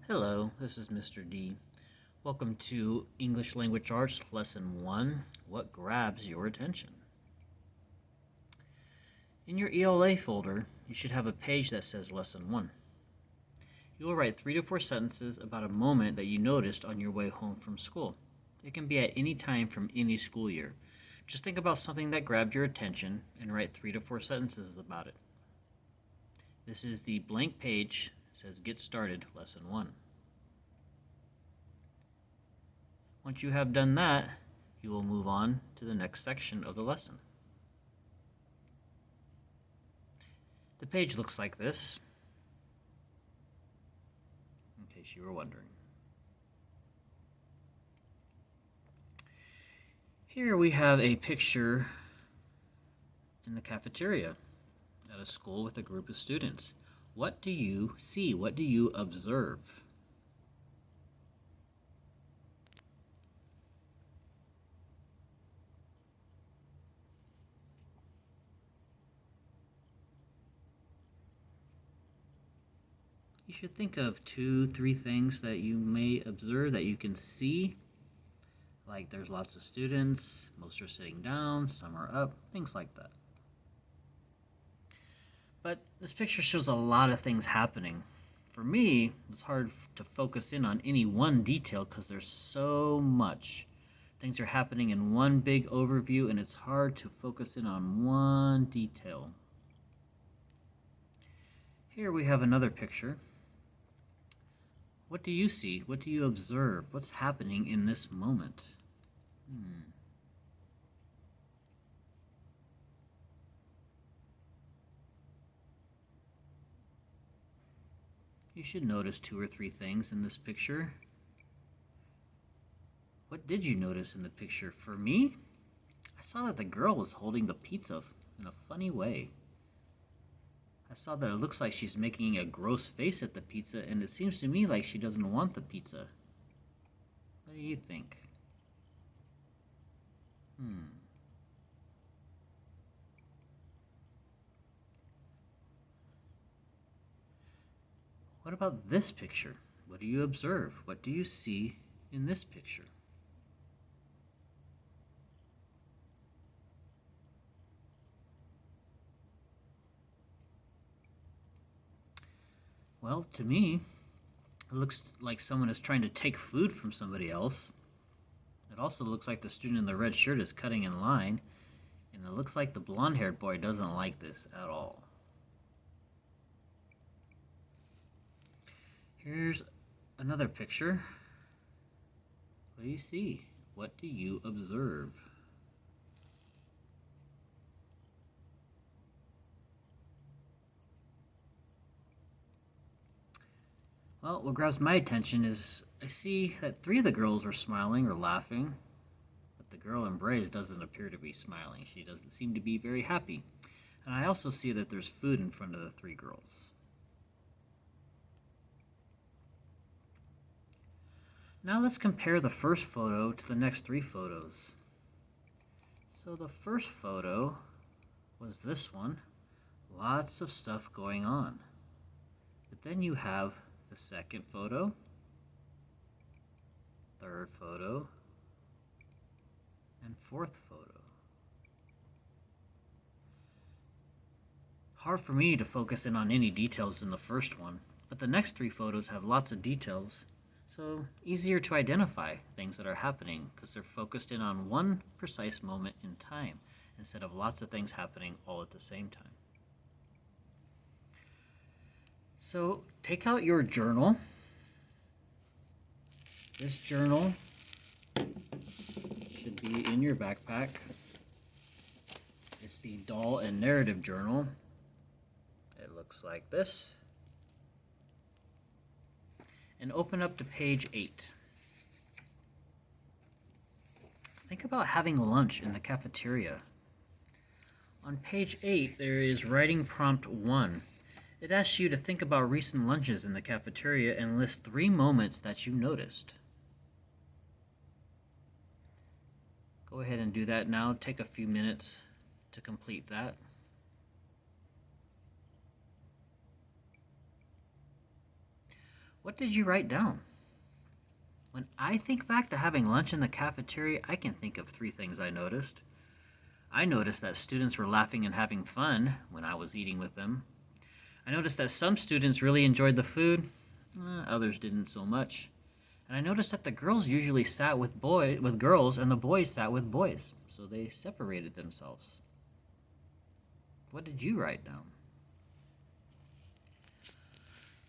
Hello, this is Mr. D. Welcome to English Language Arts Lesson 1, What Grabs Your Attention? In your ELA folder, you should have a page that says Lesson 1. You will write 3 to 4 sentences about a moment that you noticed on your way home from school. It can be at any time from any school year. Just think about something that grabbed your attention and write 3 to 4 sentences about it. This is the blank page. It says Get Started, Lesson 1. Once you have done that, you will move on to the next section of the lesson. The page looks like this, in case you were wondering. Here we have a picture in the cafeteria at a school with a group of students. What do you see? What do you observe? You should think of 2-3 things that you may observe that you can see. Like there's lots of students, most are sitting down, some are up, things like that. But this picture shows a lot of things happening. For me, it's hard to focus in on any one detail because there's so much. Things are happening in one big overview and it's hard to focus in on one detail. Here we have another picture. What do you see? What do you observe? What's happening in this moment? You should notice 2 or 3 things in this picture. What did you notice in the picture? For me, I saw that the girl was holding the pizza in a funny way. I saw that it looks like she's making a gross face at the pizza, and it seems to me like she doesn't want the pizza. What do you think? What about this picture? What do you observe? What do you see in this picture? Well, to me, it looks like someone is trying to take food from somebody else. It also looks like the student in the red shirt is cutting in line, and it looks like the blonde-haired boy doesn't like this at all. Here's another picture. What do you see? What do you observe? Well, what grabs my attention is I see that 3 of the girls are smiling or laughing, but the girl in braids doesn't appear to be smiling. She doesn't seem to be very happy. And I also see that there's food in front of the 3 girls. Now let's compare the first photo to the next 3 photos. So the first photo was this one. Lots of stuff going on. But then you have the second photo, third photo, and fourth photo. Hard for me to focus in on any details in the first one, but the next 3 photos have lots of details, so easier to identify things that are happening because they're focused in on one precise moment in time instead of lots of things happening all at the same time. So take out your journal. This journal should be in your backpack. It's the doll and narrative journal. It looks like this. And open up to page 8. Think about having lunch in the cafeteria. On page 8, there is writing prompt 1. It asks you to think about recent lunches in the cafeteria and list 3 moments that you noticed. Go ahead and do that now. Take a few minutes to complete that. What did you write down? When I think back to having lunch in the cafeteria, I can think of 3 things I noticed. I noticed that students were laughing and having fun when I was eating with them. I noticed that some students really enjoyed the food, others didn't so much. And I noticed that the girls usually sat with girls and the boys sat with boys, so they separated themselves. What did you write down?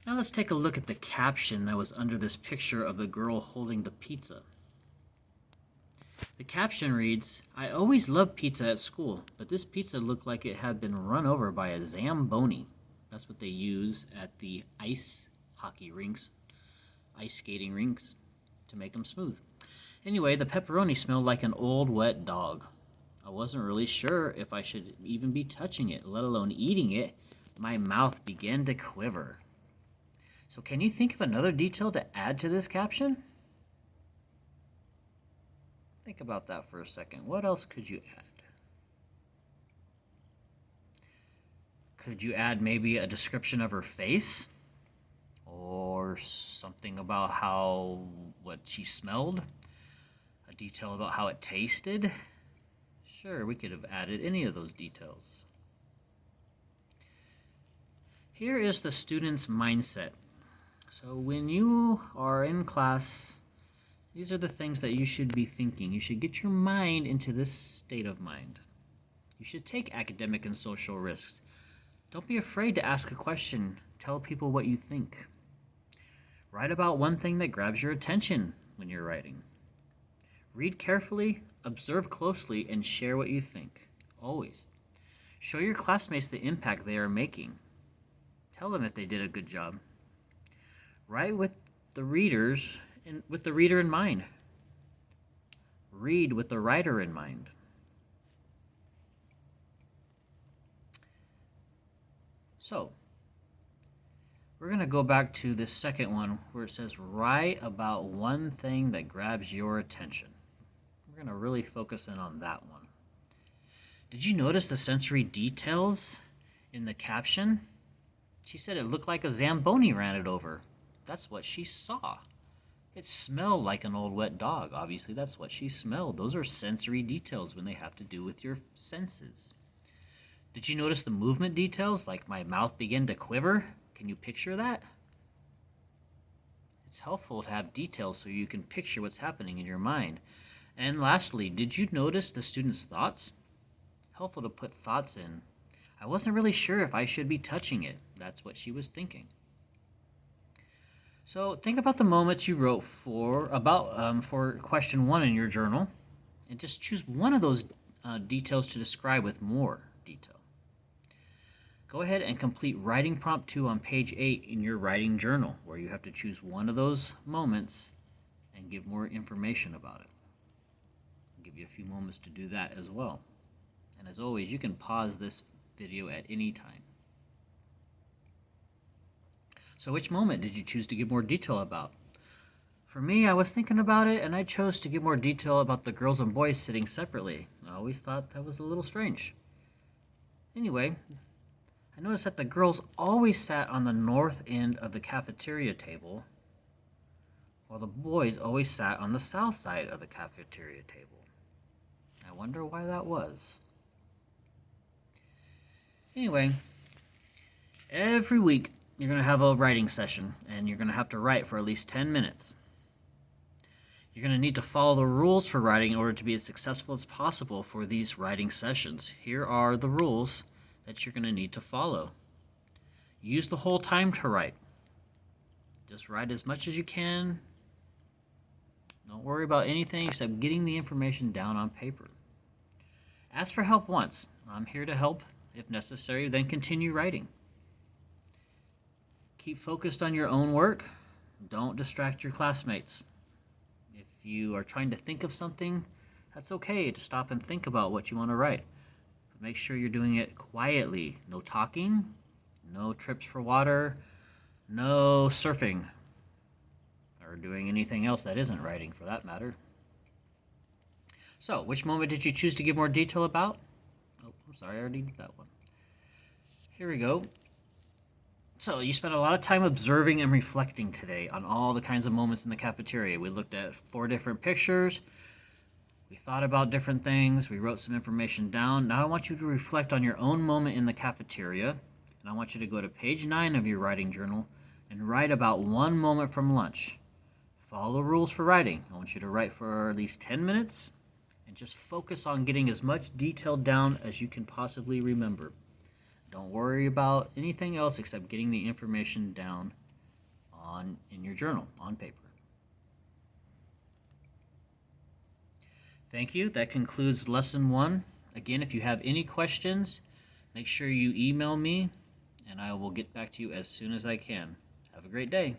Now let's take a look at the caption that was under this picture of the girl holding the pizza. The caption reads, "I always loved pizza at school, but this pizza looked like it had been run over by a Zamboni." That's what they use at the ice skating rinks to make them smooth. Anyway, the pepperoni smelled like an old wet dog. I wasn't really sure if I should even be touching it, let alone eating it. My mouth began to quiver. So can you think of another detail to add to this caption? Think about that for a second. What else could you add? Could you add maybe a description of her face? Or something about what she smelled? A detail about how it tasted? Sure, we could have added any of those details. Here is the student's mindset. So when you are in class, these are the things that you should be thinking. You should get your mind into this state of mind. You should take academic and social risks. Don't be afraid to ask a question. Tell people what you think. Write about one thing that grabs your attention when you're writing. Read carefully, observe closely, and share what you think. Always. Show your classmates the impact they are making. Tell them if they did a good job. Write with the reader in mind. Read with the writer in mind. So, we're going to go back to this second one where it says write about one thing that grabs your attention. We're going to really focus in on that one. Did you notice the sensory details in the caption? She said it looked like a Zamboni ran it over. That's what she saw. It smelled like an old wet dog. Obviously, that's what she smelled. Those are sensory details when they have to do with your senses. Did you notice the movement details, like my mouth began to quiver? Can you picture that? It's helpful to have details so you can picture what's happening in your mind. And lastly, did you notice the student's thoughts? Helpful to put thoughts in. I wasn't really sure if I should be touching it. That's what she was thinking. So think about the moments you wrote for question 1 in your journal, and just choose one of those details to describe with more detail. Go ahead and complete writing prompt 2 on page 8 in your writing journal, where you have to choose one of those moments and give more information about it. I'll give you a few moments to do that as well. And as always, you can pause this video at any time. So which moment did you choose to give more detail about? For me, I was thinking about it, and I chose to give more detail about the girls and boys sitting separately. I always thought that was a little strange. Anyway, I noticed that the girls always sat on the north end of the cafeteria table, while the boys always sat on the south side of the cafeteria table. I wonder why that was. Anyway, every week you're going to have a writing session, and you're going to have to write for at least 10 minutes. You're going to need to follow the rules for writing in order to be as successful as possible for these writing sessions. Here are the rules that you're going to need to follow. Use the whole time to write. Just write as much as you can. Don't worry about anything except getting the information down on paper. Ask for help once. I'm here to help. If necessary, then continue writing. Keep focused on your own work. Don't distract your classmates. If you are trying to think of something, that's okay to stop and think about what you want to write. But make sure you're doing it quietly. No talking, no trips for water, no surfing, or doing anything else that isn't writing for that matter. So, which moment did you choose to give more detail about? Oh, I'm sorry, I already did that one. Here we go. So you spent a lot of time observing and reflecting today on all the kinds of moments in the cafeteria. We looked at 4 different pictures. We thought about different things. We wrote some information down. Now I want you to reflect on your own moment in the cafeteria. And I want you to go to page 9 of your writing journal and write about one moment from lunch. Follow the rules for writing. I want you to write for at least 10 minutes and just focus on getting as much detail down as you can possibly remember. Don't worry about anything else except getting the information down in your journal, on paper. Thank you. That concludes lesson 1. Again, if you have any questions, make sure you email me and I will get back to you as soon as I can. Have a great day.